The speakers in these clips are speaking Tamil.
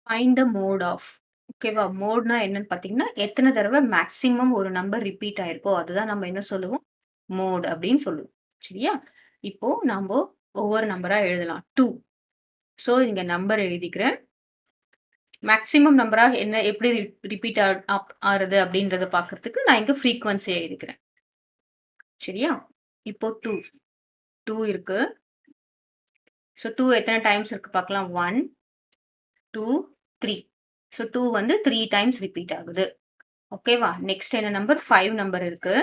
Find the mode of. ஓகேவா? மோட்னா என்னன்னு பார்த்தீங்கன்னா, எத்தன தடவ மேக்ஸிமம் ஒரு நம்பர் ரிப்பீட் ஆயிருக்கோ, அதுதான் நம்ம என்ன சொல்லுவோம்? மோட் அப்படின்னு சொல்லுவோம். சரியா? இப்போ நம்ப ஒவ்வொரு நம்பரா எழுதலாம். 2. ஸோ இங்க நம்பர் எழுதிக்கிறேன். மேக்ஸிமம் நம்பரா என்ன எப்படி ரிப்பீட் ஆறது அப்படின்றத பார்க்கறதுக்கு நான் இங்க ஃப்ரீக்வென்சி எழுதிக்கிறேன். சரியா? இப்போ 2. 2 இருக்கு. ஸோ 2 எத்தன டைம்ஸ் இருக்கு பார்க்கலாம். 1, 2, 3. ஸோ 2 வந்து 3 டைம்ஸ் ரிப்பீட் ஆகுது. ஓகேவா? நெக்ஸ்ட் என்ன நம்பர்? 5 நம்பர் இருக்கு.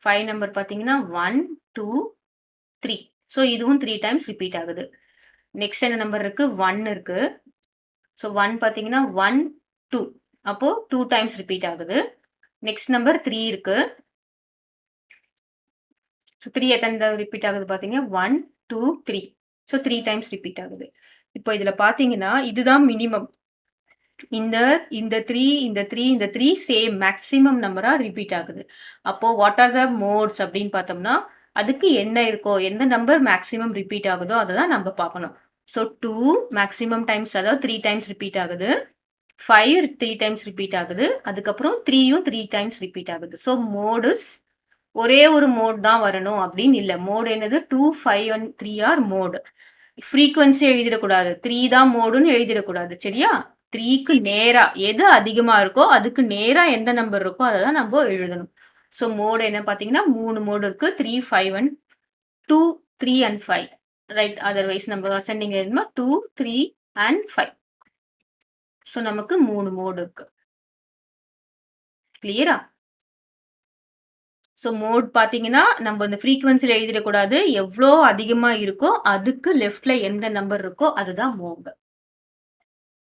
5 நம்பர் பார்த்தீங்கன்னா 1, 2, 3. ஸோ இதுவும் 3 டைம்ஸ் ரிப்பீட் ஆகுது. நெக்ஸ்ட் என்ன நம்பர் இருக்கு? 1 இருக்கு. ஸோ 1 பார்த்தீங்கன்னா 1, 2. அப்போ 2 டைம்ஸ் ரிப்பீட் ஆகுது. நெக்ஸ்ட் நம்பர் 3 இருக்கு. ஸோ 3 எத்தனை தடவை ரிப்பீட் ஆகுது பார்த்தீங்க? 1, 2, 3. ஸோ 3 டைம்ஸ் ரிப்பீட் ஆகுது. இப்போ இதுல பார்த்தீங்கன்னா, இதுதான் மினிமம். இந்த இந்த 3, இந்த 3, இந்த 3 சேம் மேக்ஸிமம் நம்பரா ரிப்பீட் ஆகுது. அப்போ வாட் ஆர் த மோட்ஸ் அப்படின்னு பார்த்தோம்னா, அதுக்கு என்ன இருக்கோ, எந்த நம்பர் மேக்ஸிமம் ரிப்பீட் ஆகுதோ அத தான் நம்ம பார்க்கணும். ஸோ 2 மேக்ஸிமம் டைம்ஸ் அதாவது 3 டைம்ஸ் ரிப்பீட் ஆகுது. 5 3 டைம்ஸ் ரிப்பீட் ஆகுது. அதுக்கப்புறம் 3யும் 3 டைம்ஸ் ரிப்பீட் ஆகுது. ஸோ மோட் இஸ் ஒரே ஒரு மோட் தான் வரணும் அப்படின்னு இல்ல. மோட் என்னது? 2, 5 and 3 ஆர் மோட். ஃப்ரீக்வன்சி எழுதிடக்கூடாது. 3 தான் மோடுன்னு எழுதிடக்கூடாது. சரியா? 3க்கு நேரா எது அதிகமா இருக்கோ அதுக்கு நேரா எந்த நம்பர் இருக்கோ அதை தான் நம்ம எழுதணும். ஸோ மோடு என்ன பார்த்தீங்கன்னா 3 மோடு இருக்கு. 3, 5 and 2, 3 and 5. ரைட். அதர்வைஸ் நம்ம அசெண்டிங் எழுதணுமா 2, 3 and 5. ஸோ நமக்கு 3 மோடு இருக்கு. கிளியரா? ஸோ மோட் பார்த்தீங்கன்னா, நம்ம இந்த ஃப்ரீக்வன்சில எழுதிடக்கூடாது. எவ்ளோ அதிகமா இருக்கோ, அதுக்கு லெஃப்ட்ல எந்த நம்பர் இருக்கோ அதுதான் மோட்.